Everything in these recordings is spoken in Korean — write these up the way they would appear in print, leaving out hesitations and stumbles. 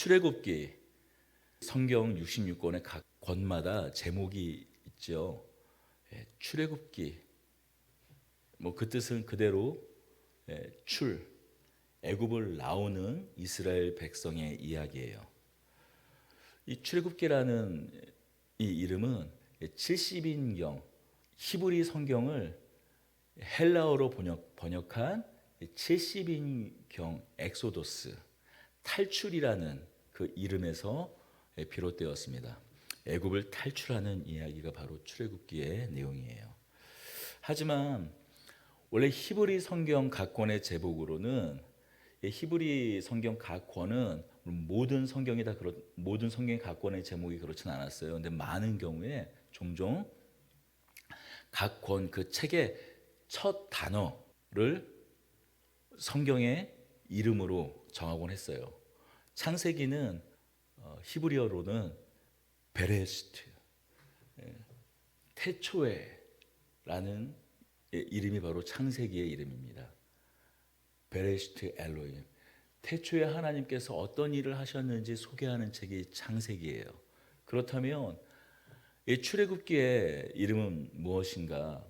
출애굽기 성경 66권의 각 권마다 제목이 있죠. 출애굽기 그 뜻은 그대로 애굽을 나오는 이스라엘 백성의 이야기예요. 이 출애굽기라는 이 이름은 70인경 히브리 성경을 헬라어로 번역한 70인경 엑소도스 탈출이라는 그 이름에서 비롯되었습니다. 애굽을 탈출하는 이야기가 바로 출애굽기의 내용이에요. 하지만 원래 히브리 성경 각 권의 제목으로는 히브리 성경 각 권은 모든 성경이 모든 성경의 각 권의 제목이 그렇지는 않았어요. 그런데 많은 경우에 종종 각 권 그 책의 첫 단어를 성경의 이름으로 정하곤 했어요. 창세기는 히브리어로는 베레시트, 태초에라는 이름이 바로 창세기의 이름입니다. 베레시트 엘로힘, 태초에 하나님께서 어떤 일을 하셨는지 소개하는 책이 창세기예요. 그렇다면 이 출애굽기의 이름은 무엇인가?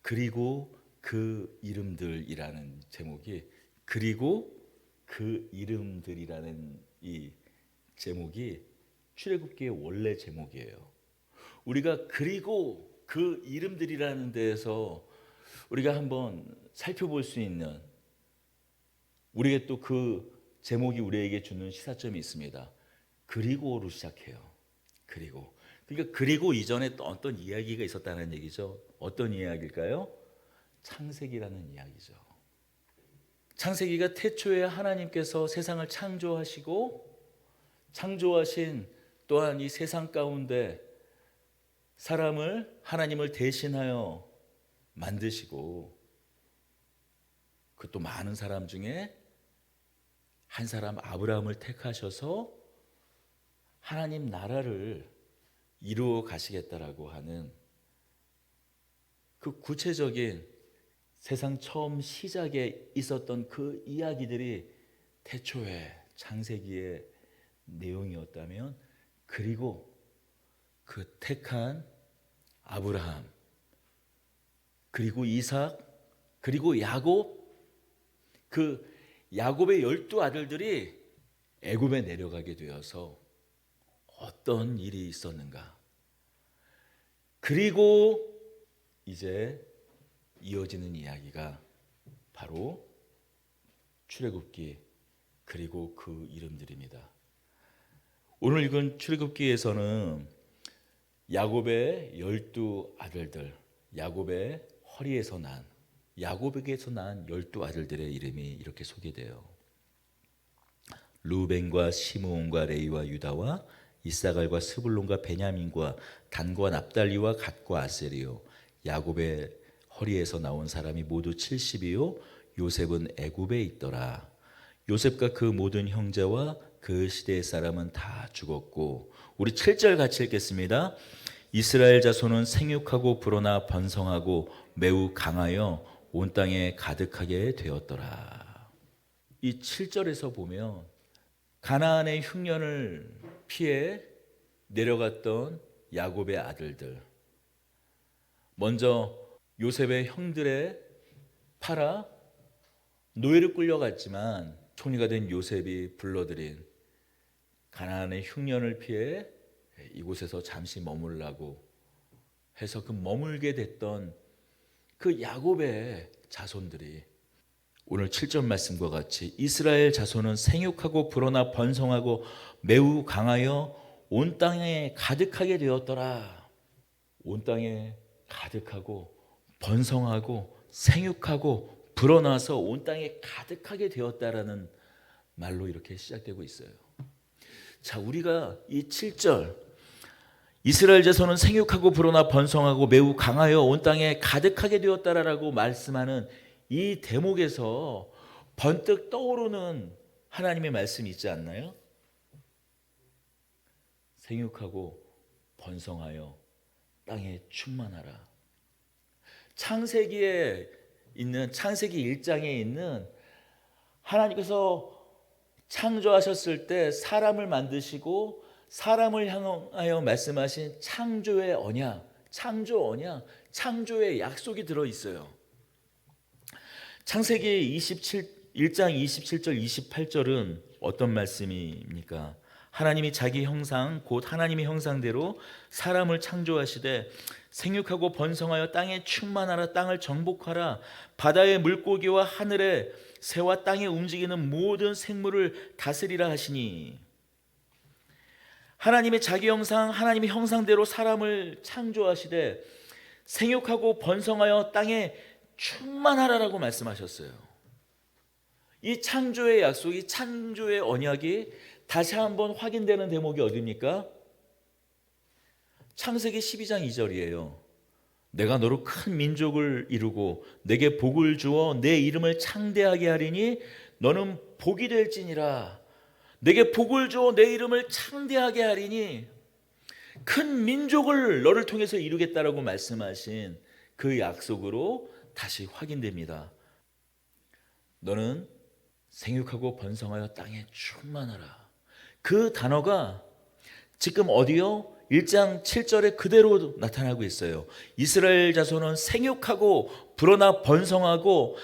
그리고 그 이름들이라는 제목이, 그리고 그 이름들이라는 이 제목이 출애굽기의 원래 제목이에요. 우리가 그리고 그 이름들이라는 데에서 우리가 한번 살펴볼 수 있는, 우리에게 또 그 제목이 우리에게 주는 시사점이 있습니다. 그리고로 시작해요. 그리고. 그러니까 그리고 이전에 또 어떤 이야기가 있었다는 얘기죠. 어떤 이야기일까요? 창세기라는 이야기죠. 창세기가 태초에 하나님께서 세상을 창조하시고 창조하신 또한 이 세상 가운데 사람을, 하나님을 대신하여 만드시고 그것도 많은 사람 중에 한 사람 아브라함을 택하셔서 하나님 나라를 이루어 가시겠다라고 하는 그 구체적인 세상 처음 시작에 있었던 그 이야기들이 태초에 창세기의 내용이었다면, 그리고 그 택한 아브라함, 그리고 이삭, 그리고 야곱, 그 야곱의 12아들들이 애굽에 내려가게 되어서 어떤 일이 있었는가? 그리고 이제 이어지는 이야기가 바로 출애굽기, 그리고 그 이름들입니다. 오늘 읽은 출애굽기에서는 야곱의 12아들들, 야곱의 허리에서 난, 야곱에게서 난 12아들들의 이름이 이렇게 소개돼요. 루벤과 시므온과 레위와 유다와 이사갈과 스불론과 베냐민과 단과 납달리와 갓과 아셀이요, 야곱의 허리에서 나온 사람이 모두 70이요 요셉은 애굽에 있더라. 요셉과 그 모든 형제와 그 시대의 사람은 다 죽었고. 우리 7절 같이 읽겠습니다. 이스라엘 자손은 생육하고 불어나 번성하고 매우 강하여 온 땅에 가득하게 되었더라. 이 7절에서 보면 가나안의 흉년을 피해 내려갔던 야곱의 아들들, 먼저 요셉의 형들에 팔아 노예로 끌려갔지만 총리가 된 요셉이 불러들인 가나안의 흉년을 피해 이곳에서 잠시 머물라고 해서 그 머물게 됐던 그 야곱의 자손들이 오늘 7절 말씀과 같이 이스라엘 자손은 생육하고 불어나 번성하고 매우 강하여 온 땅에 가득하게 되었더라. 온 땅에 가득하고 번성하고 생육하고 불어나서 온 땅에 가득하게 되었다라는 말로 이렇게 시작되고 있어요. 자, 우리가 이 7절 이스라엘 자손은 생육하고 불어나 번성하고 매우 강하여 온 땅에 가득하게 되었다라고 말씀하는 이 대목에서 번뜩 떠오르는 하나님의 말씀이 있지 않나요? 생육하고 번성하여 땅에 충만하라. 창세기에 있는, 창세기 1장에 있는 하나님께서 창조하셨을 때 사람을 만드시고 사람을 향하여 말씀하신 창조의 언약, 창조 언약, 창조의 약속이 들어 있어요. 창세기 1장 27절 28절은 어떤 말씀입니까? 하나님이 자기 형상 곧 하나님의 형상대로 사람을 창조하시되 생육하고 번성하여 땅에 충만하라, 땅을 정복하라, 바다의 물고기와 하늘의 새와 땅에 움직이는 모든 생물을 다스리라 하시니, 하나님의 자기 형상, 하나님의 형상대로 사람을 창조하시되 생육하고 번성하여 땅에 충만하라라고 말씀하셨어요. 이 창조의 약속, 이 창조의 언약이 다시 한번 확인되는 대목이 어디입니까? 창세기 12장 2절이에요. 내가 너로 큰 민족을 이루고 내게 복을 주어 내 이름을 창대하게 하리니 너는 복이 될지니라. 내게 복을 주어 내 이름을 창대하게 하리니, 큰 민족을 너를 통해서 이루겠다라고 말씀하신 그 약속으로 다시 확인됩니다. 너는 생육하고 번성하여 땅에 충만하라. 그 단어가 지금 어디요? 1장 7절에 그대로 나타나고 있어요. 이스라엘 자손은 생육하고 불어나 번성하고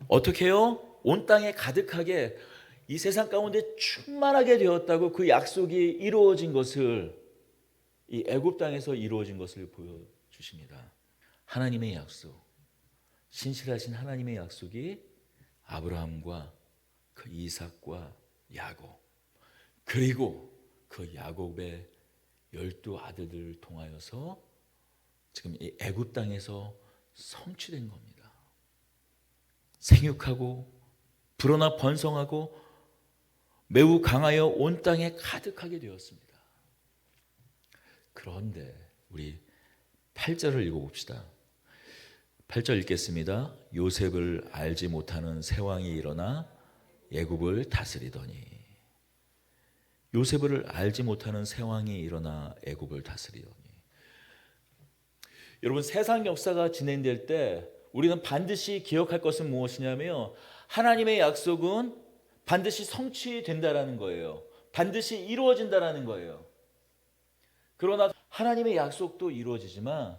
어떻게 해요? 온 땅에 가득하게 이 세상 가운데 충만하게 되었다고, 그 약속이 이루어진 것을, 이 애굽 땅에서 이루어진 것을 보여주십니다. 하나님의 약속, 신실하신 하나님의 약속이 아브라함과 그 이삭과 야곱, 그리고 그 야곱의 12 아들들을 통하여서 지금 이 애굽 땅에서 성취된 겁니다. 생육하고 불어나 번성하고 매우 강하여 온 땅에 가득하게 되었습니다. 그런데 우리 8절을 읽어봅시다. 8절 읽겠습니다. 요셉을 알지 못하는 세왕이 일어나 애굽을 다스리더니, 요셉을 알지 못하는 세왕이 일어나 애굽을 다스리더니. 여러분, 세상 역사가 진행될 때 우리는 반드시 기억할 것은 무엇이냐면, 하나님의 약속은 반드시 성취된다라는 거예요. 반드시 이루어진다라는 거예요. 그러나 하나님의 약속도 이루어지지만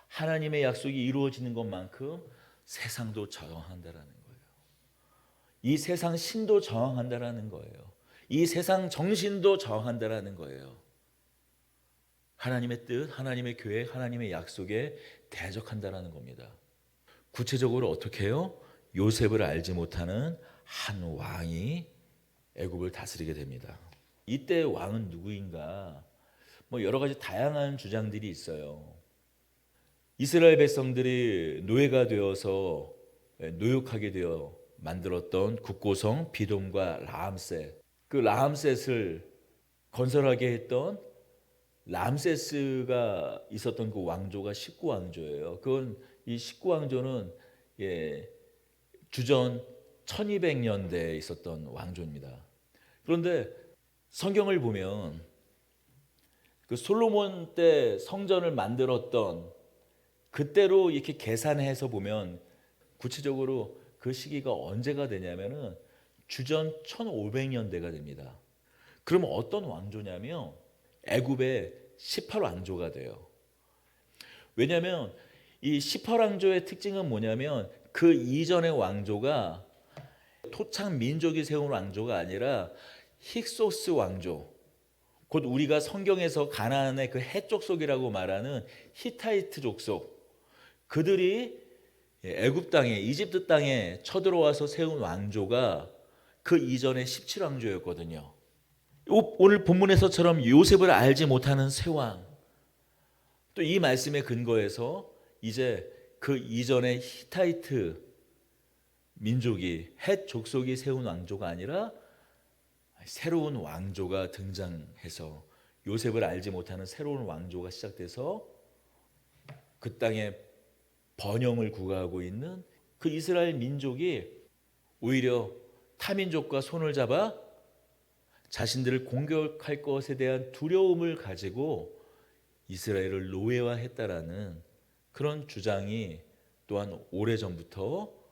하나님의 약속이 이루어지는 것만큼 세상도 저항한다라는 거예요. 이 세상 신도 저항한다라는 거예요. 이 세상 정신도 저항한다라는 거예요. 하나님의 뜻, 하나님의 계획, 하나님의 약속에 대적한다라는 겁니다. 구체적으로 어떻게 해요? 요셉을 알지 못하는 한 왕이 애굽을 다스리게 됩니다. 이때 왕은 누구인가? 여러 가지 다양한 주장들이 있어요. 이스라엘 백성들이 노예가 되어서 노역하게 되어 만들었던 국고성 비돔과 라암셋, 그 라암셋을 건설하게 했던 람세스가 있었던 그 왕조가 19왕조예요. 그건 이 19왕조는 주전 1200년대에 있었던 왕조입니다. 그런데 성경을 보면 그 솔로몬 때 성전을 만들었던 그때로 이렇게 계산해서 보면 구체적으로 그 시기가 언제가 되냐면은 주전 1500년대가 됩니다. 그러면 어떤 왕조냐면 애굽의 18왕조가 돼요. 왜냐하면 이 18왕조의 특징은 뭐냐면 그 이전의 왕조가 토착 민족이 세운 왕조가 아니라 힉소스 왕조, 곧 우리가 성경에서 가나안의 그 해족속이라고 말하는 히타이트 족속, 그들이 애굽 땅에, 이집트 땅에 쳐들어와서 세운 왕조가 그 이전의 17왕조였거든요. 오늘 본문에서처럼 요셉을 알지 못하는 세왕, 또 이 말씀의 근거에서 이제 그 이전의 히타이트 민족이, 헷 족속이 세운 왕조가 아니라 새로운 왕조가 등장해서 요셉을 알지 못하는 새로운 왕조가 시작돼서 그 땅에 번영을 구가하고 있는 그 이스라엘 민족이 오히려 타민족과 손을 잡아 자신들을 공격할 것에 대한 두려움을 가지고 이스라엘을 노예화했다라는 그런 주장이 또한 오래전부터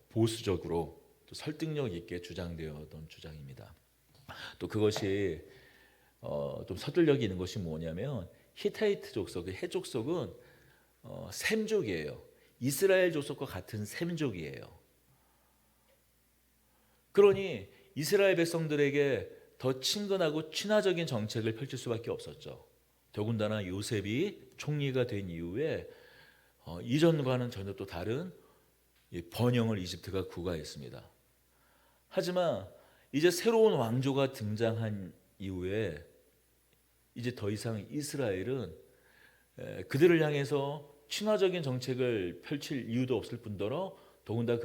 보수적으로 또 설득력 있게 주장되었던 주장입니다. 또 그것이 좀 서툴력이 있는 것이 뭐냐면 히타이트 족속, 그 해족속은 셈족이에요. 이스라엘 족속과 같은 셈족이에요. 그러니 이스라엘 백성들에게 더 친근하고 친화적인 정책을 펼칠 수밖에 없었죠. 더군다나 요셉이 총리가 된 이후에 이전과는 전혀 또 다른 번영을 이집트가 구가했습니다. 하지만 이제 새로운 왕조가 등장한 이후에 이제 더 이상 이스라엘은 그들을 향해서 친화적인 정책을 펼칠 이유도 없을 뿐더러 더군다나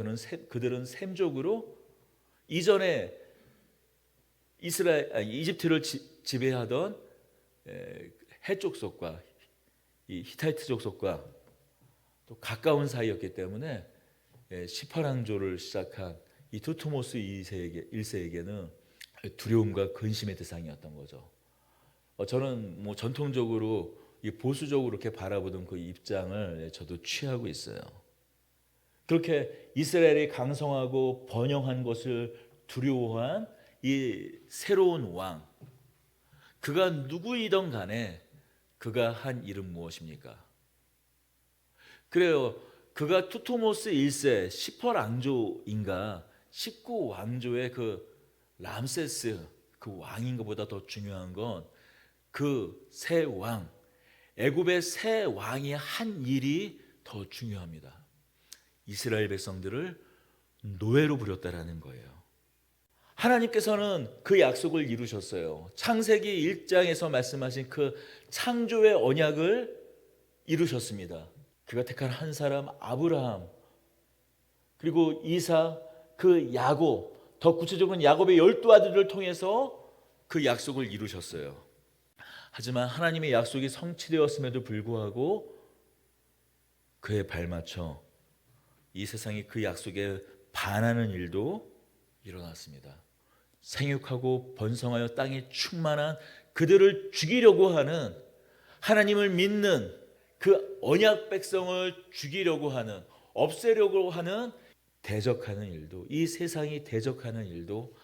그들은 셈족으로 이전에 이집트를 지배하던 해족속과 이 히타이트 족속과 또 가까운 사이였기 때문에 18왕조를 시작한 이 투트모스 1세에게는 두려움과 근심의 대상이었던 거죠. 저는 뭐 전통적으로 보수적으로 이렇게 바라보던 그 입장을 저도 취하고 있어요. 그렇게 이스라엘이 강성하고 번영한 것을 두려워한 이 새로운 왕, 그가 누구이든 간에 그가 한 일은 무엇입니까? 그래요. 그가 투토모스 1세 18왕조인가 19왕조의 그 람세스 그 왕인 것보다 더 중요한 건 그 새 왕, 애굽의 새 왕이 한 일이 더 중요합니다. 이스라엘 백성들을 노예로 부렸다라는 거예요. 하나님께서는 그 약속을 이루셨어요. 창세기 1장에서 말씀하신 그 창조의 언약을 이루셨습니다. 그가 택한 한 사람 아브라함, 그리고 이삭, 그 야곱, 더 구체적으로는 야곱의 12아들을 통해서 그 약속을 이루셨어요. 하지만 하나님의 약속이 성취되었음에도 불구하고 그에 발맞춰 이 세상이 그 약속에 반하는 일도 일어났습니다. 생육하고 번성하여 땅에 충만한 그들을 죽이려고 하는, 하나님을 믿는 그 언약 백성을 죽이려고 하는, 없애려고 하는 대적하는 일도, 이 세상이 대적하는 일도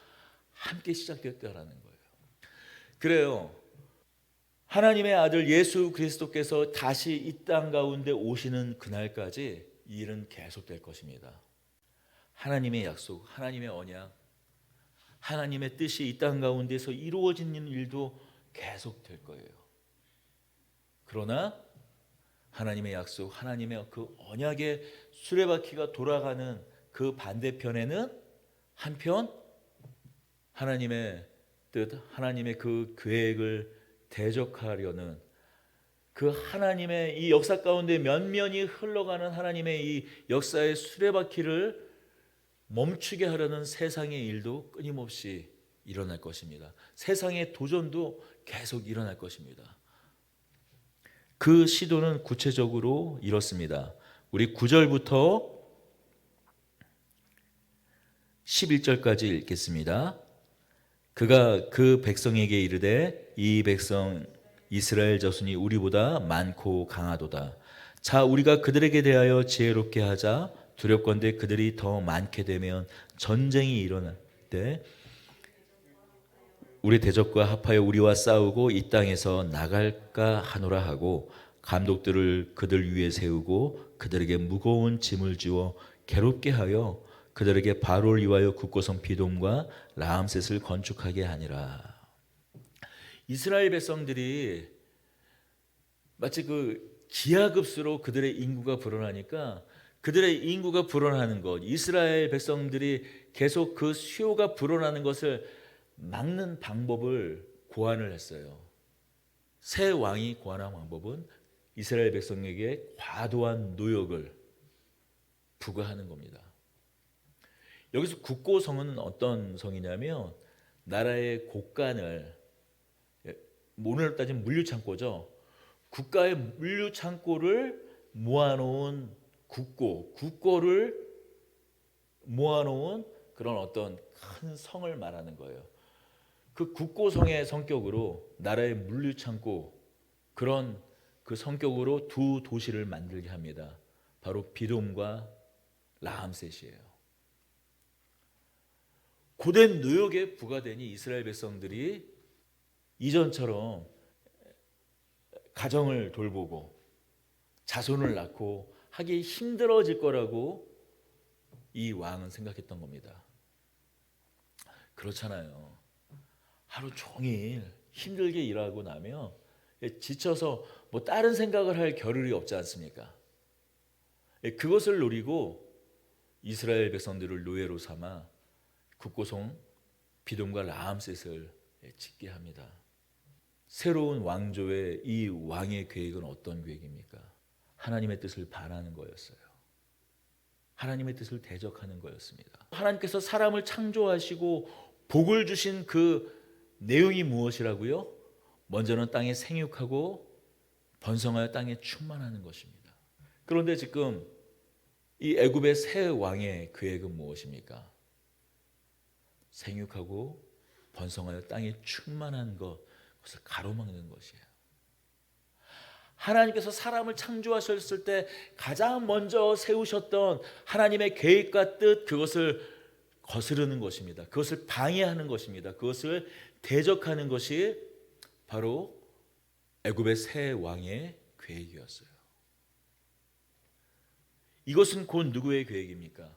함께 시작되었다라는 거예요. 그래요. 하나님의 아들 예수 그리스도께서 다시 이 땅 가운데 오시는 그날까지 이 일은 계속될 것입니다. 하나님의 약속, 하나님의 언약, 하나님의 뜻이 이 땅 가운데서 이루어지는 일도 계속될 거예요. 그러나 하나님의 약속, 하나님의 그 언약의 수레바퀴가 돌아가는 그 반대편에는 한편 하나님의 뜻, 하나님의 그 계획을 대적하려는 그 하나님의 이 역사 가운데 면면이 흘러가는 하나님의 이 역사의 수레바퀴를 멈추게 하려는 세상의 일도 끊임없이 일어날 것입니다. 세상의 도전도 계속 일어날 것입니다. 그 시도는 구체적으로 이렇습니다. 우리 9절부터 11절까지 읽겠습니다. 그가 그 백성에게 이르되 이 백성 이스라엘 자손이 우리보다 많고 강하도다. 자, 우리가 그들에게 대하여 지혜롭게 하자. 두렵건대 그들이 더 많게 되면 전쟁이 일어날 때 우리 대적과 합하여 우리와 싸우고 이 땅에서 나갈까 하노라 하고 감독들을 그들 위에 세우고 그들에게 무거운 짐을 주어 괴롭게 하여 그들에게 바로를 위하여 굳고선 비돔과 라암셋을 건축하게 하니라. 이스라엘 백성들이 마치 그 기하급수로 그들의 인구가 불어나니까 그들의 인구가 불어나는 것, 이스라엘 백성들이 계속 그 수요가 불어나는 것을 막는 방법을 고안을 했어요. 새 왕이 고안한 방법은 이스라엘 백성에게 과도한 노역을 부과하는 겁니다. 여기서 국고성은 어떤 성이냐면 나라의 곳간을, 오늘로 따지면 물류창고죠. 국가의 물류창고를 모아놓은 국고를 모아놓은 그런 어떤 큰 성을 말하는 거예요. 그 국고성의 성격으로 나라의 물류창고, 그런 그 성격으로 두 도시를 만들게 합니다. 바로 비돔과 라암셋이에요. 고된 노역에 부과되니 이스라엘 백성들이 이전처럼 가정을 돌보고 자손을 낳고 하기 힘들어질 거라고 이 왕은 생각했던 겁니다. 그렇잖아요. 하루 종일 힘들게 일하고 나면 지쳐서 뭐 다른 생각을 할 겨를이 없지 않습니까? 그것을 노리고 이스라엘 백성들을 노예로 삼아 국고송 비돔과 라암셋을 짓게 합니다. 새로운 왕조의 이 왕의 계획은 어떤 계획입니까? 하나님의 뜻을 반하는 거였어요. 하나님의 뜻을 대적하는 거였습니다. 하나님께서 사람을 창조하시고 복을 주신 그 내용이 무엇이라고요? 먼저는 땅에 생육하고 번성하여 땅에 충만하는 것입니다. 그런데 지금 이 애굽의 새 왕의 계획은 무엇입니까? 생육하고 번성하여 땅에 충만한 그것을 가로막는 것이에요. 하나님께서 사람을 창조하셨을 때 가장 먼저 세우셨던 하나님의 계획과 뜻, 그것을 거스르는 것입니다. 그것을 방해하는 것입니다. 그것을 대적하는 것이 바로 애굽의 새 왕의 계획이었어요. 이것은 곧 누구의 계획입니까?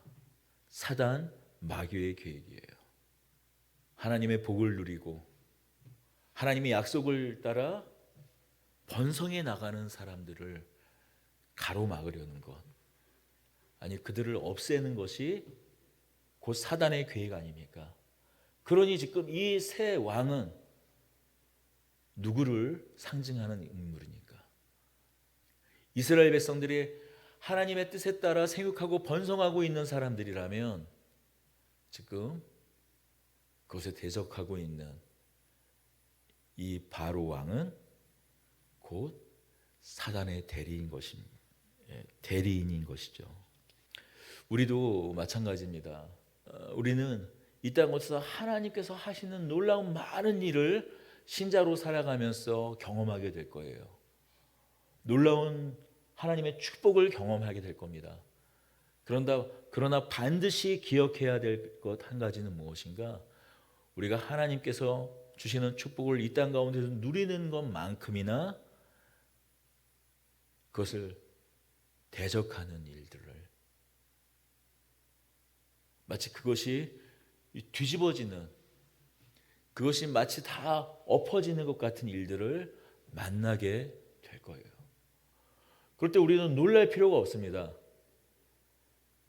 사단 마귀의 계획이에요. 하나님의 복을 누리고 하나님의 약속을 따라 번성해 나가는 사람들을 가로막으려는 것, 아니 그들을 없애는 것이 곧 사단의 계획 아닙니까? 그러니 지금 이 새 왕은 누구를 상징하는 인물입니까? 이스라엘 백성들이 하나님의 뜻에 따라 생육하고 번성하고 있는 사람들이라면 지금 그것에 대적하고 있는 이 바로 왕은 곧 사단의 대리인 것입니다. 대리인인 것이죠. 우리도 마찬가지입니다. 우리는 이 땅에서 하나님께서 하시는 놀라운 많은 일을 신자로 살아가면서 경험하게 될 거예요. 놀라운 하나님의 축복을 경험하게 될 겁니다. 그러나 반드시 기억해야 될 것 한 가지는 무엇인가? 우리가 하나님께서 주시는 축복을 이 땅 가운데서 누리는 것만큼이나 그것을 대적하는 일들을, 마치 그것이 뒤집어지는, 그것이 마치 다 엎어지는 것 같은 일들을 만나게 될 거예요. 그럴 때 우리는 놀랄 필요가 없습니다.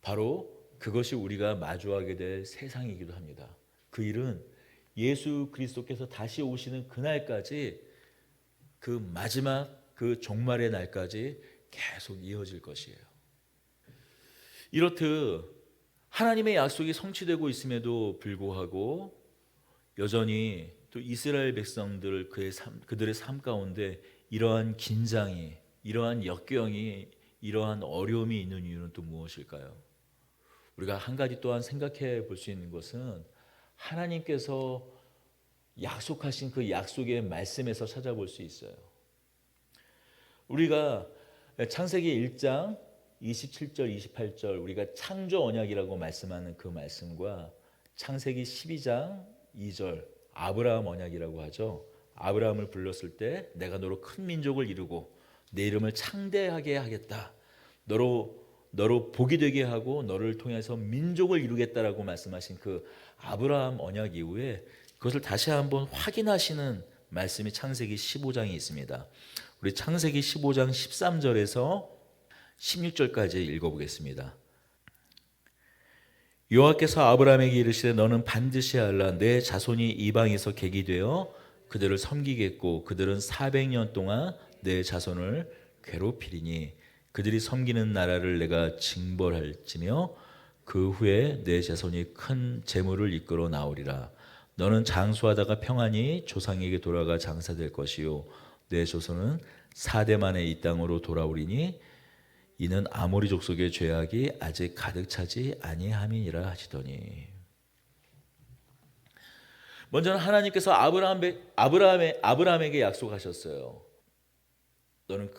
바로 그것이 우리가 마주하게 될 세상이기도 합니다. 그 일은 예수 그리스도께서 다시 오시는 그날까지, 그 마지막 그 종말의 날까지 계속 이어질 것이에요. 이렇듯 하나님의 약속이 성취되고 있음에도 불구하고 여전히 또 이스라엘 백성들 그들의 삶 가운데 이러한 긴장이, 이러한 역경이, 이러한 어려움이 있는 이유는 또 무엇일까요? 우리가 한 가지 또한 생각해 볼 수 있는 것은 하나님께서 약속하신 그 약속의 말씀에서 찾아볼 수 있어요. 우리가 창세기 1장 27절 28절 우리가 창조 언약이라고 말씀하는 그 말씀과 창세기 12장 2절 아브라함 언약이라고 하죠. 아브라함을 불렀을 때 내가 너로 큰 민족을 이루고 내 이름을 창대하게 하겠다. 너로 복이 되게 하고 너를 통해서 민족을 이루겠다라고 말씀하신 그 아브라함 언약 이후에 그것을 다시 한번 확인하시는 말씀이 창세기 15장에 있습니다. 우리 창세기 15장 13절에서 16절까지 읽어보겠습니다. 여호와께서 아브라함에게 이르시되 너는 반드시 알라 내 자손이 이방에서 객이 되어 그들을 섬기겠고 그들은 400년 동안 내 자손을 괴롭히리니 그들이 섬기는 나라를 내가 징벌할지며 그 후에 내 자손이 큰 재물을 이끌어 나오리라. 너는 장수하다가 평안히 조상에게 돌아가 장사될 것이요 내 조선은 4대 만에 이 땅으로 돌아오리니 이는 아모리 족속의 죄악이 아직 가득 차지 아니함이니라 하시더니, 먼저는 하나님께서 아브라함에게 약속하셨어요. 너는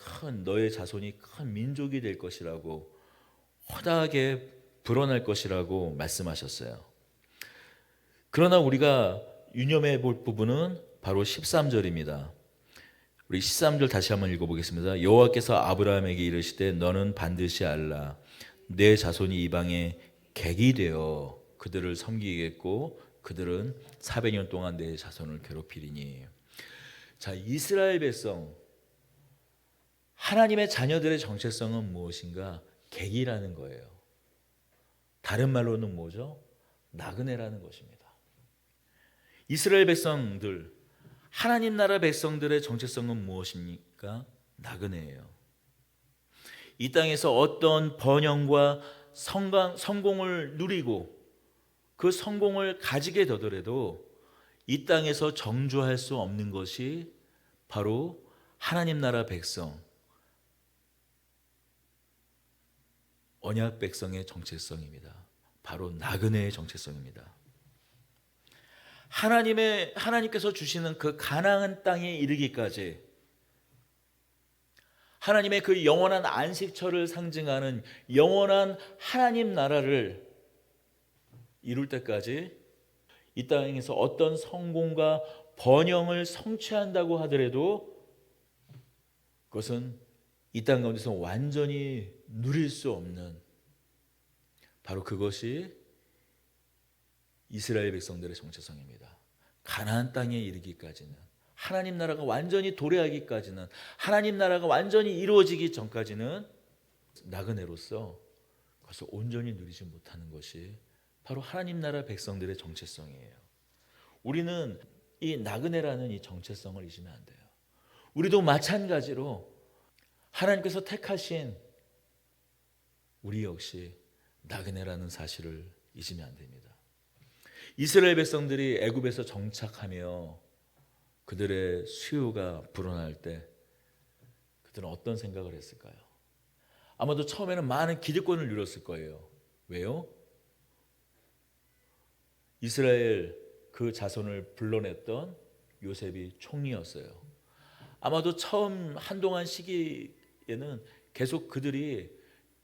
너의 자손이 큰 민족이 될 것이라고, 허다하게 불어날 것이라고 말씀하셨어요. 그러나 우리가 유념해 볼 부분은 바로 13절입니다. 우리 13절 다시 한번 읽어보겠습니다. 여호와께서 아브라함에게 이르시되 너는 반드시 알라 내 자손이 이방에 객이 되어 그들을 섬기겠고 그들은 400년 동안 내 자손을 괴롭히리니. 자, 이스라엘 백성 하나님의 자녀들의 정체성은 무엇인가? 객이라는 거예요. 다른 말로는 뭐죠? 나그네라는 것입니다. 이스라엘 백성들, 하나님 나라 백성들의 정체성은 무엇입니까? 나그네예요. 이 땅에서 어떤 번영과 성공을 누리고 그 성공을 가지게 되더라도 이 땅에서 정주할 수 없는 것이 바로 하나님 나라 백성, 언약 백성의 정체성입니다. 바로 나그네의 정체성입니다. 하나님께서 주시는 그 가나안 땅에 이르기까지 하나님의 그 영원한 안식처를 상징하는 영원한 하나님 나라를 이룰 때까지 이 땅에서 어떤 성공과 번영을 성취한다고 하더라도 그것은 이 땅 가운데서 완전히 누릴 수 없는, 바로 그것이 이스라엘 백성들의 정체성입니다. 가나안 땅에 이르기까지는, 하나님 나라가 완전히 도래하기까지는, 하나님 나라가 완전히 이루어지기 전까지는 나그네로서 그것을 온전히 누리지 못하는 것이 바로 하나님 나라 백성들의 정체성이에요. 우리는 이 나그네라는 이 정체성을 잊으면 안 돼요. 우리도 마찬가지로 하나님께서 택하신 우리 역시 나그네라는 사실을 잊으면 안 됩니다. 이스라엘 백성들이 애굽에서 정착하며 그들의 수요가 불어날 때 그들은 어떤 생각을 했을까요? 아마도 처음에는 많은 기득권을 누렸을 거예요. 왜요? 이스라엘 그 자손을 불러냈던 요셉이 총리였어요. 아마도 처음 한동안 시기에는 계속 그들이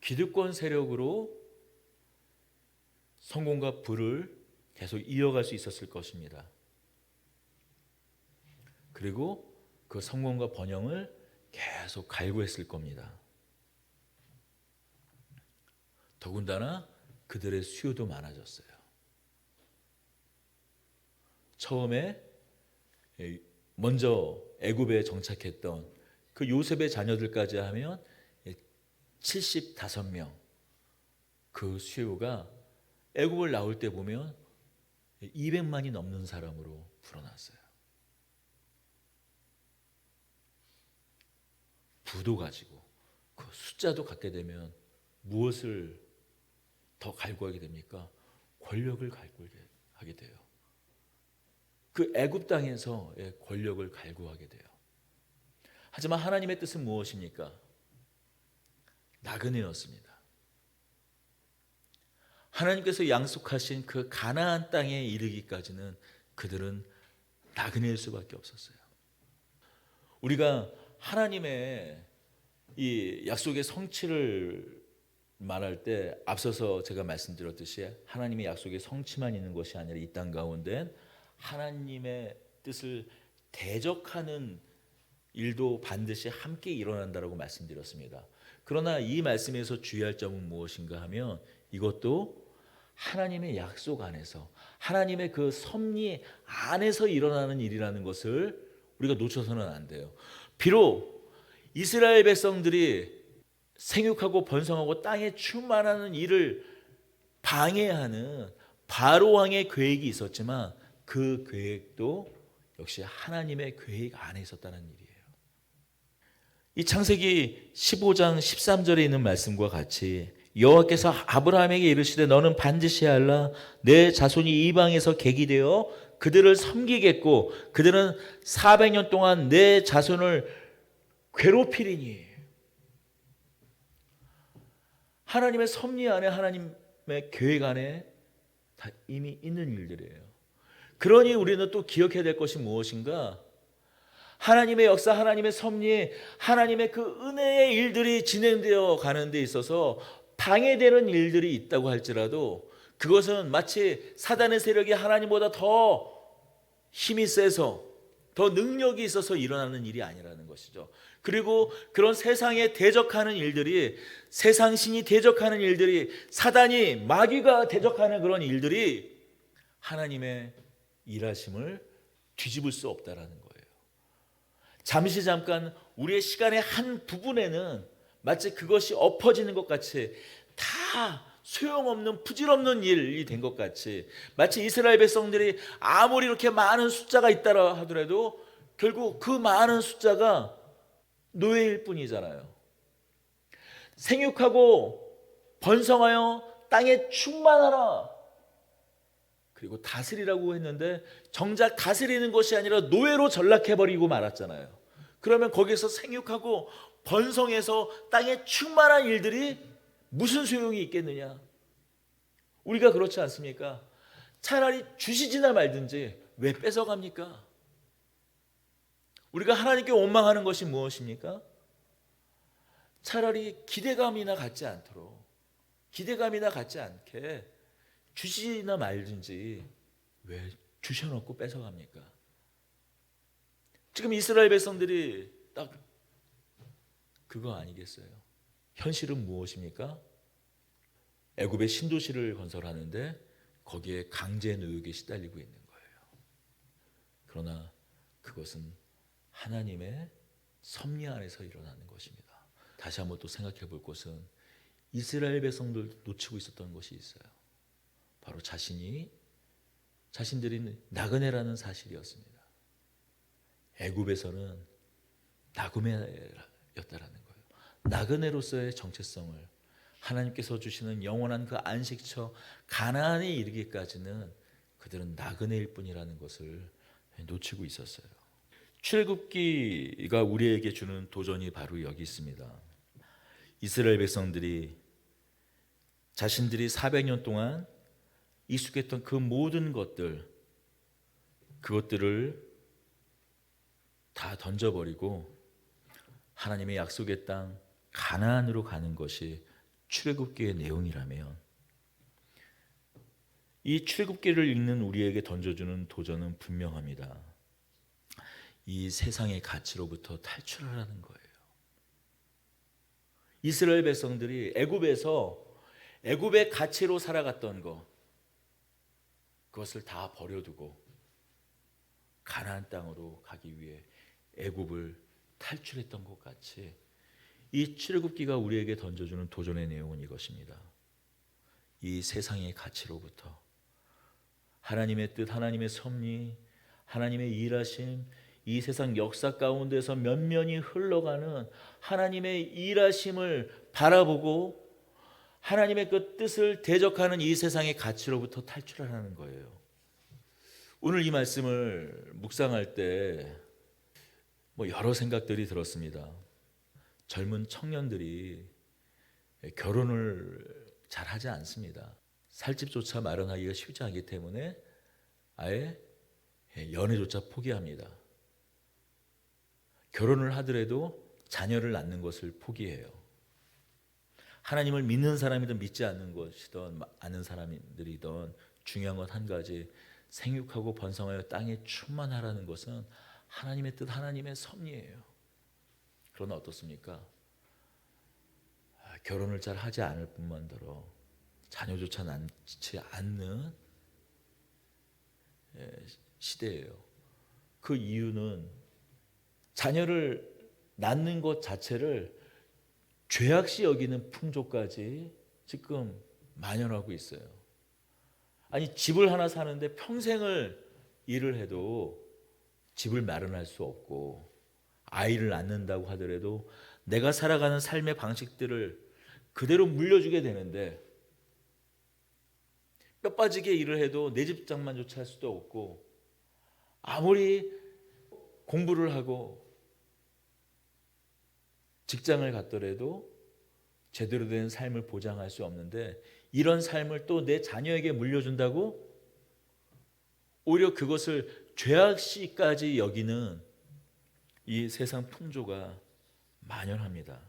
기득권 세력으로 성공과 부를 계속 이어갈 수 있었을 것입니다. 그리고 그 성공과 번영을 계속 갈구했을 겁니다. 더군다나 그들의 수요도 많아졌어요. 처음에 먼저 애굽에 정착했던 그 요셉의 자녀들까지 하면 75명, 그 수요가 애굽을 나올 때 보면 200만이 넘는 사람으로 불어났어요. 부도 가지고 그 숫자도 갖게 되면 무엇을 더 갈구하게 됩니까? 권력을 갈구하게 돼요. 그 애굽 땅에서 권력을 갈구하게 돼요. 하지만 하나님의 뜻은 무엇입니까? 나그네였습니다. 하나님께서 양속하신 그 가나안 땅에 이르기까지는 그들은 나그네일 수밖에 없었어요. 우리가 하나님의 이 약속의 성취를 말할 때 앞서서 제가 말씀드렸듯이 하나님의 약속의 성취만 있는 것이 아니라 이 땅 가운데 하나님의 뜻을 대적하는 일도 반드시 함께 일어난다고 말씀드렸습니다. 그러나 이 말씀에서 주의할 점은 무엇인가 하면 이것도 하나님의 약속 안에서, 하나님의 그 섭리 안에서 일어나는 일이라는 것을 우리가 놓쳐서는 안 돼요. 비록 이스라엘 백성들이 생육하고 번성하고 땅에 충만하는 일을 방해하는 바로 왕의 계획이 있었지만 그 계획도 역시 하나님의 계획 안에 있었다는 일이에요. 이 창세기 15장 13절에 있는 말씀과 같이 여호와께서 아브라함에게 이르시되 너는 반드시 알라 내 자손이 이방에서 객이 되어 그들을 섬기겠고 그들은 400년 동안 내 자손을 괴롭히리니. 하나님의 섭리 안에, 하나님의 계획 안에 다 이미 있는 일들이에요. 그러니 우리는 또 기억해야 될 것이 무엇인가? 하나님의 역사, 하나님의 섭리, 하나님의 그 은혜의 일들이 진행되어 가는 데 있어서 방해되는 일들이 있다고 할지라도 그것은 마치 사단의 세력이 하나님보다 더 힘이 세서 더 능력이 있어서 일어나는 일이 아니라는 것이죠. 그리고 그런 세상에 대적하는 일들이, 세상 신이 대적하는 일들이, 사단이, 마귀가 대적하는 그런 일들이 하나님의 일하심을 뒤집을 수 없다라는 거예요. 잠깐 우리의 시간의 한 부분에는 마치 그것이 엎어지는 것 같이 다 소용없는 부질없는 일이 된 것 같이, 마치 이스라엘 백성들이 아무리 이렇게 많은 숫자가 있다라 하더라도 결국 그 많은 숫자가 노예일 뿐이잖아요. 생육하고 번성하여 땅에 충만하라, 그리고 다스리라고 했는데 정작 다스리는 것이 아니라 노예로 전락해버리고 말았잖아요. 그러면 거기서 생육하고 번성해서 땅에 충만한 일들이 무슨 소용이 있겠느냐? 우리가 그렇지 않습니까? 차라리 주시지나 말든지 왜 뺏어갑니까? 우리가 하나님께 원망하는 것이 무엇입니까? 차라리 기대감이나 갖지 않도록, 기대감이나 갖지 않게 주시나 말든지 왜 주셔놓고 뺏어갑니까? 지금 이스라엘 백성들이 딱 그거 아니겠어요? 현실은 무엇입니까? 애굽의 신도시를 건설하는데 거기에 강제 노역에 시달리고 있는 거예요. 그러나 그것은 하나님의 섭리 안에서 일어나는 것입니다. 다시 한번 또 생각해 볼 것은 이스라엘 백성들 놓치고 있었던 것이 있어요. 바로 자신들이 나그네라는 사실이었습니다. 애굽에서는 나그네였다라는 거예요. 나그네로서의 정체성을, 하나님께서 주시는 영원한 그 안식처 가나안에 이르기까지는 그들은 나그네일 뿐이라는 것을 놓치고 있었어요. 출애굽기가 우리에게 주는 도전이 바로 여기 있습니다. 이스라엘 백성들이 자신들이 400년 동안 익숙했던 그 모든 그것들을 다 던져버리고 하나님의 약속의 땅 가나안으로 가는 것이 출애굽기의 내용이라면, 이 출애굽기를 읽는 우리에게 던져주는 도전은 분명합니다. 이 세상의 가치로부터 탈출하라는 거예요. 이스라엘 백성들이 애굽의 가치로 살아갔던 그것을 다 버려두고 가나안 땅으로 가기 위해 애굽을 탈출했던 것 같이 이 출애굽기가 우리에게 던져주는 도전의 내용은 이것입니다. 이 세상의 가치로부터 하나님의 뜻, 하나님의 섭리, 하나님의 일하심, 이 세상 역사 가운데서 면면이 흘러가는 하나님의 일하심을 바라보고 하나님의 그 뜻을 대적하는 이 세상의 가치로부터 탈출하라는 거예요. 오늘 이 말씀을 묵상할 때 여러 생각들이 들었습니다. 젊은 청년들이 결혼을 잘 하지 않습니다. 살 집조차 마련하기가 쉽지 않기 때문에 아예 연애조차 포기합니다. 결혼을 하더라도 자녀를 낳는 것을 포기해요. 하나님을 믿는 사람이든 믿지 않는 것이든 아는 사람들이든 중요한 건 한 가지, 생육하고 번성하여 땅에 충만하라는 것은 하나님의 뜻, 하나님의 섭리예요. 그러나 어떻습니까? 결혼을 잘 하지 않을 뿐만더러 자녀조차 낳지 않는 시대예요. 그 이유는 자녀를 낳는 것 자체를 죄악시 여기는 풍조까지 지금 만연하고 있어요. 아니, 집을 하나 사는데 평생을 일을 해도 집을 마련할 수 없고, 아이를 낳는다고 하더라도 내가 살아가는 삶의 방식들을 그대로 물려주게 되는데, 뼈 빠지게 일을 해도 내 집장만조차 할 수도 없고, 아무리 공부를 하고 직장을 갔더라도 제대로 된 삶을 보장할 수 없는데, 이런 삶을 또 내 자녀에게 물려준다고 오히려 그것을 죄악시까지 여기는 이 세상 풍조가 만연합니다.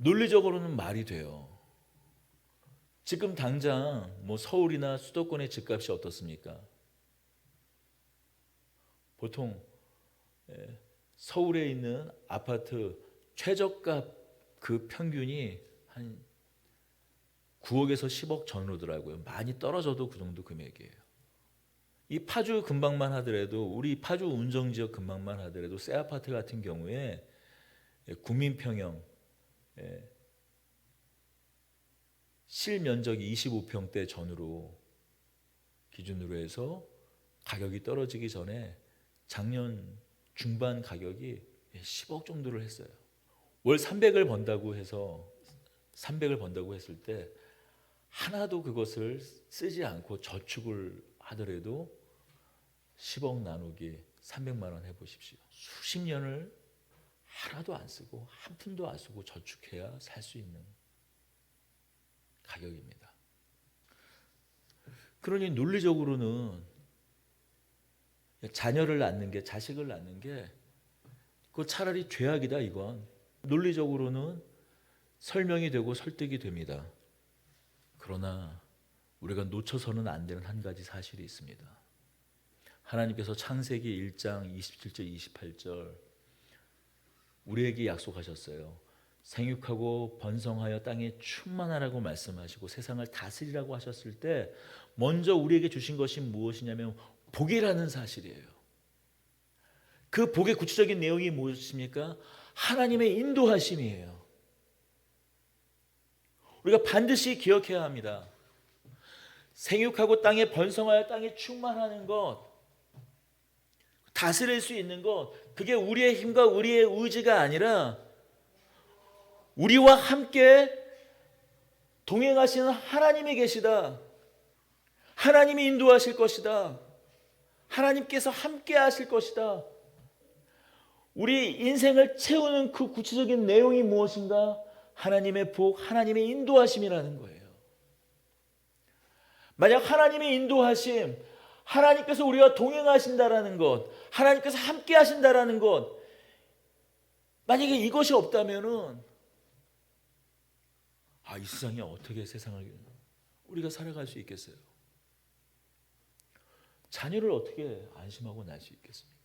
논리적으로는 말이 돼요. 지금 당장 뭐 서울이나 수도권의 집값이 어떻습니까? 보통 서울에 있는 아파트 최저가 그 평균이 한 9억에서 10억 전후더라고요. 많이 떨어져도 그 정도 금액이에요. 이 파주 근방만 하더라도, 우리 파주 운정지역 근방만 하더라도 새 아파트 같은 경우에 국민평형 실면적이 25평대 전후로 기준으로 해서 가격이 떨어지기 전에 작년 중반 가격이 10억 정도를 했어요. 월 300을 번다고 해서 300을 번다고 했을 때 하나도 그것을 쓰지 않고 저축을 하더라도 10억 나누기 300만 원 해보십시오. 수십 년을 하나도 안 쓰고 한 푼도 안 쓰고 저축해야 살 수 있는 가격입니다. 그러니 논리적으로는 자녀를 낳는 게, 자식을 낳는 게 그 차라리 죄악이다, 이건. 논리적으로는 설명이 되고 설득이 됩니다. 그러나 우리가 놓쳐서는 안 되는 한 가지 사실이 있습니다. 하나님께서 창세기 1장 27절 28절 우리에게 약속하셨어요. 생육하고 번성하여 땅에 충만하라고 말씀하시고 세상을 다스리라고 하셨을 때 먼저 우리에게 주신 것이 무엇이냐면 복이라는 사실이에요. 그 복의 구체적인 내용이 무엇입니까? 하나님의 인도하심이에요. 우리가 반드시 기억해야 합니다. 생육하고 땅에 번성하여 땅에 충만하는 것, 다스릴 수 있는 것, 그게 우리의 힘과 우리의 의지가 아니라 우리와 함께 동행하시는 하나님이 계시다. 하나님이 인도하실 것이다. 하나님께서 함께 하실 것이다. 우리 인생을 채우는 그 구체적인 내용이 무엇인가? 하나님의 복, 하나님의 인도하심이라는 거예요. 만약 하나님의 인도하심, 하나님께서 우리와 동행하신다라는 것, 하나님께서 함께 하신다라는 것, 만약에 이것이 없다면은 이 세상에 어떻게 세상을 우리가 살아갈 수 있겠어요? 자녀를 어떻게 안심하고 낳을 수 있겠습니까?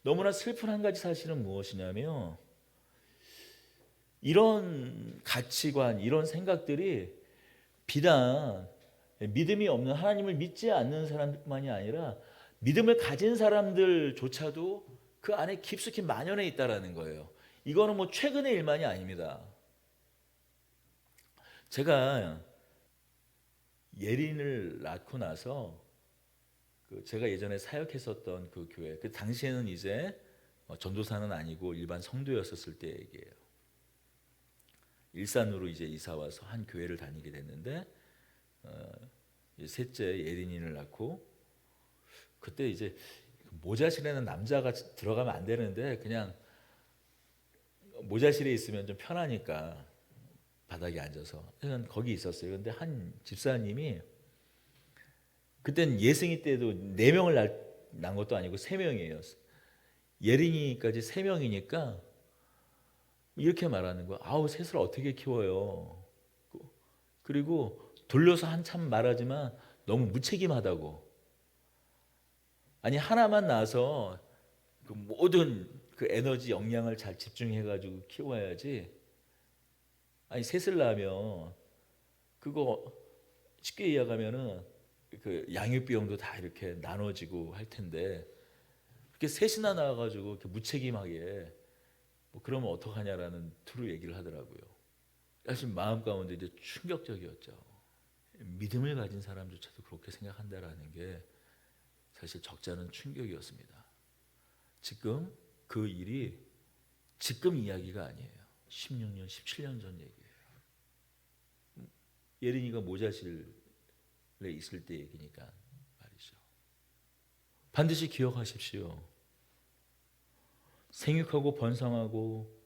너무나 슬픈 한 가지 사실은 무엇이냐면 이런 가치관, 이런 생각들이 비단 믿음이 없는, 하나님을 믿지 않는 사람만이 아니라 믿음을 가진 사람들조차도 그 안에 깊숙이 만연해 있다라는 거예요. 이거는 뭐 최근의 일만이 아닙니다. 제가 예린을 낳고 나서 제가 예전에 사역했었던 그 교회, 그 당시에는 이제 전도사는 아니고 일반 성도였었을 때 얘기예요. 일산으로 이제 이사 와서 한 교회를 다니게 됐는데 셋째 예린이를 낳고, 그때 이제 모자실에는 남자가 들어가면 안 되는데 그냥 모자실에 있으면 좀 편하니까 바닥에 앉아서 그냥 거기 있었어요. 그런데 한 집사님이, 그땐 예승이 때도 4명을 낳은 것도 아니고 3명이에요. 예린이까지 3명이니까 이렇게 말하는 거야. 셋을 어떻게 키워요? 그리고 돌려서 한참 말하지만 너무 무책임하다고. 아니 하나만 낳아서 그 모든 그 에너지 역량을 잘 집중해가지고 키워야지. 아니 셋을 낳으면 그거 쉽게 이야기하면은 그 양육 비용도 다 이렇게 나눠지고 할 텐데 그렇게 셋이나 낳아가지고 이렇게 무책임하게 뭐 그러면 어떡하냐라는 투로 얘기를 하더라고요. 사실 마음 가운데 이제 충격적이었죠. 믿음을 가진 사람조차도 그렇게 생각한다라는 게 사실 적지 않은 충격이었습니다. 지금 그 일이 지금 이야기가 아니에요. 16년, 17년 전 얘기예요. 예린이가 모자실에 있을 때 얘기니까 말이죠. 반드시 기억하십시오. 생육하고 번성하고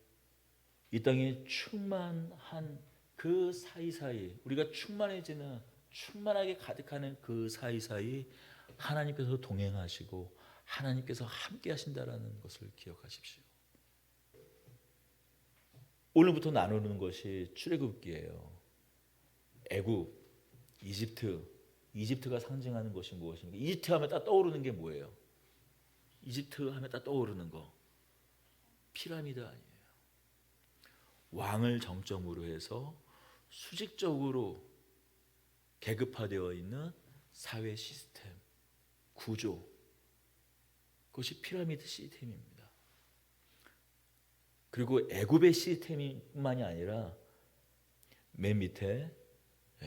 이 땅에 충만한 그 사이사이, 우리가 충만해지는, 충만하게 가득하는 그 사이사이 하나님께서 동행하시고 하나님께서 함께 하신다라는 것을 기억하십시오. 오늘부터 나누는 것이 출애굽기예요. 애굽, 이집트가 상징하는 것이 무엇입니까? 이집트 하면 딱 떠오르는 게 뭐예요? 이집트 하면 딱 떠오르는 거 피라미드 아니에요. 왕을 정점으로 해서 수직적으로 계급화되어 있는 사회 시스템, 구조, 그것이 피라미드 시스템입니다. 그리고 애굽의 시스템만이 아니라 맨 밑에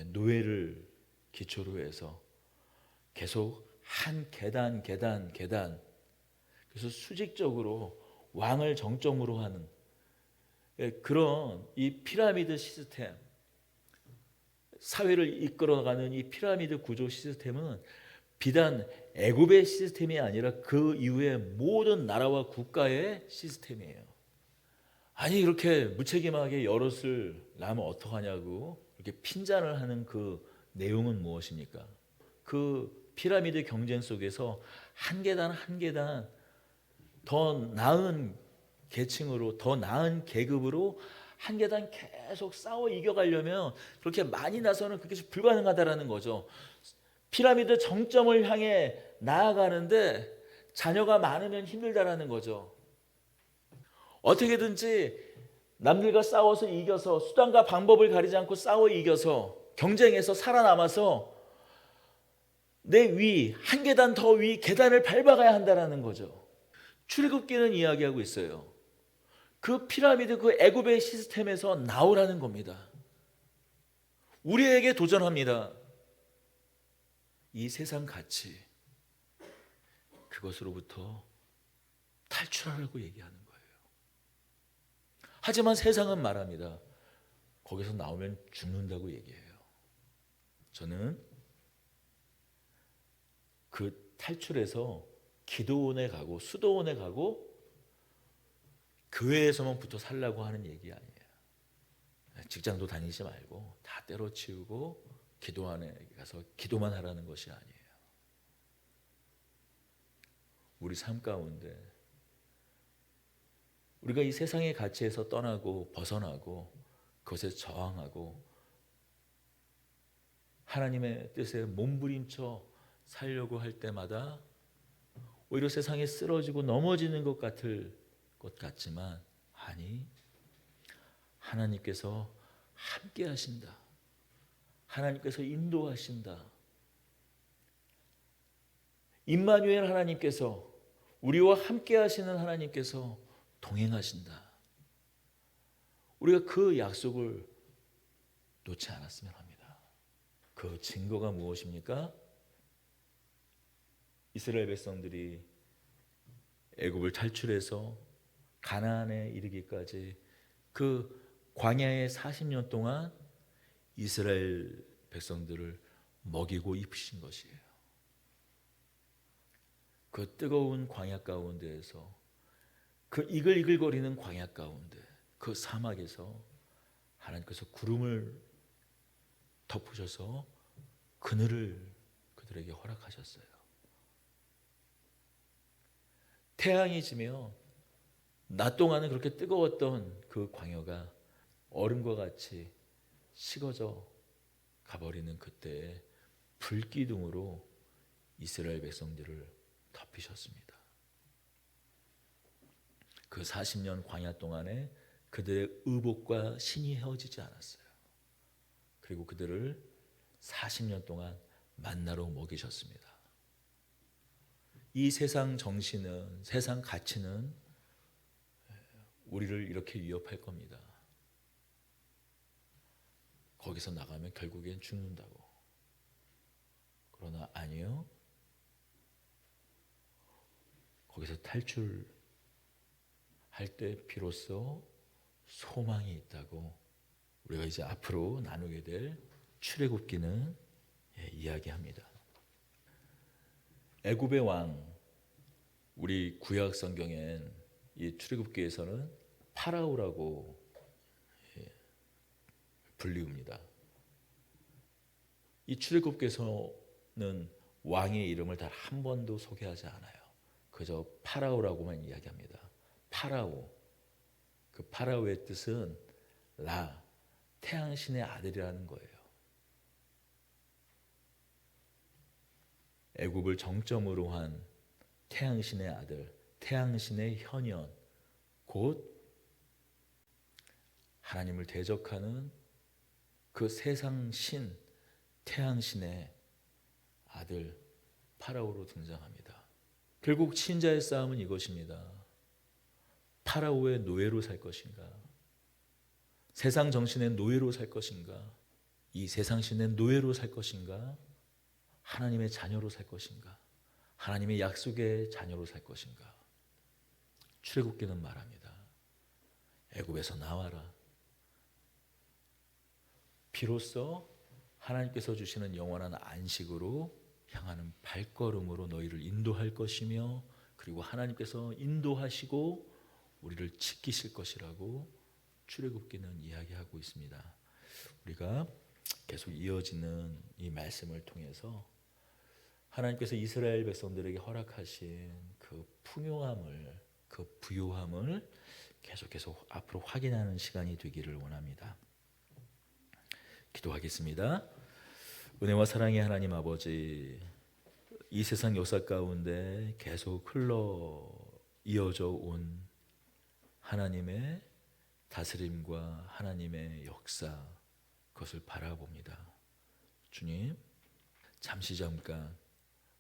노예를 기초로 해서 계속 한 계단 그래서 수직적으로 왕을 정점으로 하는 그런 이 피라미드 시스템, 사회를 이끌어가는 이 피라미드 구조 시스템은 비단 애굽의 시스템이 아니라 그 이후의 모든 나라와 국가의 시스템이에요. 아니 이렇게 무책임하게 여럿을 낳으면 어떡하냐고 이렇게 핀잔을 하는 그 내용은 무엇입니까? 그 피라미드 경쟁 속에서 한 계단 더 나은 계층으로 더 나은 계급으로 한 계단 계속 싸워 이겨가려면 그렇게 많이 나서는 그게 불가능하다라는 거죠. 피라미드 정점을 향해 나아가는데 자녀가 많으면 힘들다라는 거죠. 어떻게든지 남들과 싸워서 이겨서 수단과 방법을 가리지 않고 싸워 이겨서 경쟁에서 살아남아서 내 위, 한 계단 더 위 계단을 밟아가야 한다라는 거죠. 출애굽기는 이야기하고 있어요. 그 피라미드 그 애굽의 시스템에서 나오라는 겁니다. 우리에게 도전합니다. 이 세상 가치 그것으로부터 탈출하라고 얘기하는 거예요. 하지만 세상은 말합니다. 거기서 나오면 죽는다고 얘기해요. 저는 그 탈출해서 기도원에 가고 수도원에 가고 교회에서만 붙어 살라고 하는 얘기 아니에요. 직장도 다니지 말고 다 때려치우고 기도원에 가서 기도만 하라는 것이 아니에요. 우리 삶 가운데 우리가 이 세상의 가치에서 떠나고 벗어나고 그것에 저항하고 하나님의 뜻에 몸부림쳐 살려고 할 때마다 오히려 세상에 쓰러지고 넘어지는 것 같지만 아니, 하나님께서 함께 하신다. 하나님께서 인도하신다. 임마누엘 하나님께서 우리와 함께 하시는 하나님께서 동행하신다. 우리가 그 약속을 놓지 않았으면 합니다. 그 증거가 무엇입니까? 이스라엘 백성들이 애굽을 탈출해서 가나안에 이르기까지 그 광야의 40년 동안 이스라엘 백성들을 먹이고 입히신 것이에요. 그 뜨거운 광야 가운데에서 그 이글이글거리는 광야 가운데 그 사막에서 하나님께서 구름을 덮으셔서 그늘을 그들에게 허락하셨어요. 태양이 지며 낮 동안은 그렇게 뜨거웠던 그 광야가 얼음과 같이 식어져 가버리는 그때에 불기둥으로 이스라엘 백성들을 덮이셨습니다. 그 40년 광야 동안에 그들의 의복과 신이 헤어지지 않았어요. 그리고 그들을 40년 동안 만나로 먹이셨습니다. 이 세상 정신은, 세상 가치는 우리를 이렇게 위협할 겁니다. 거기서 나가면 결국엔 죽는다고. 그러나 아니요. 거기서 탈출할 때 비로소 소망이 있다고 우리가 이제 앞으로 나누게 될 출애굽기는 이야기합니다. 애굽의 왕, 우리 구약 성경엔 이 출애굽기에서는 파라오라고 불리웁니다. 이 출애굽기에서는 왕의 이름을 단 한 번도 소개하지 않아요. 그저 파라오라고만 이야기합니다. 파라오. 그 파라오의 뜻은 라, 태양신의 아들이라는 거예요. 애굽을 정점으로 한 태양신의 아들, 태양신의 현현, 곧 하나님을 대적하는 그 세상 신, 태양신의 아들 파라오로 등장합니다. 결국 친자의 싸움은 이것입니다. 파라오의 노예로 살 것인가? 세상 정신의 노예로 살 것인가? 이 세상 신의 노예로 살 것인가? 하나님의 자녀로 살 것인가? 하나님의 약속의 자녀로 살 것인가? 출애굽기는 말합니다. 애굽에서 나와라. 비로소 하나님께서 주시는 영원한 안식으로 향하는 발걸음으로 너희를 인도할 것이며, 그리고 하나님께서 인도하시고 우리를 지키실 것이라고 출애굽기는 이야기하고 있습니다. 우리가 계속 이어지는 이 말씀을 통해서 하나님께서 이스라엘 백성들에게 허락하신 그 풍요함을, 그 부요함을 계속해서 앞으로 확인하는 시간이 되기를 원합니다. 기도하겠습니다. 은혜와 사랑의 하나님 아버지, 이 세상 역사 가운데 계속 흘러 이어져 온 하나님의 다스림과 하나님의 역사, 그것을 바라봅니다. 주님, 잠깐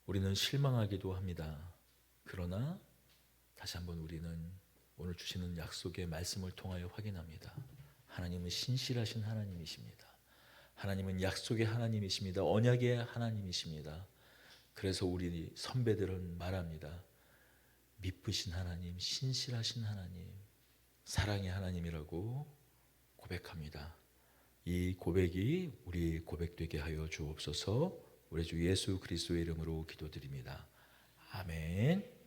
우리는 실망하기도 합니다. 그러나 다시 한번 우리는 오늘 주시는 약속의 말씀을 통하여 확인합니다. 하나님은 신실하신 하나님이십니다. 하나님은 약속의 하나님이십니다. 언약의 하나님이십니다. 그래서 우리 선배들은 말합니다. 미쁘신 하나님, 신실하신 하나님, 사랑의 하나님이라고 고백합니다. 이 고백이 우리 고백되게 하여 주옵소서. 우리 주 예수 그리스도의 이름으로 기도드립니다. 아멘.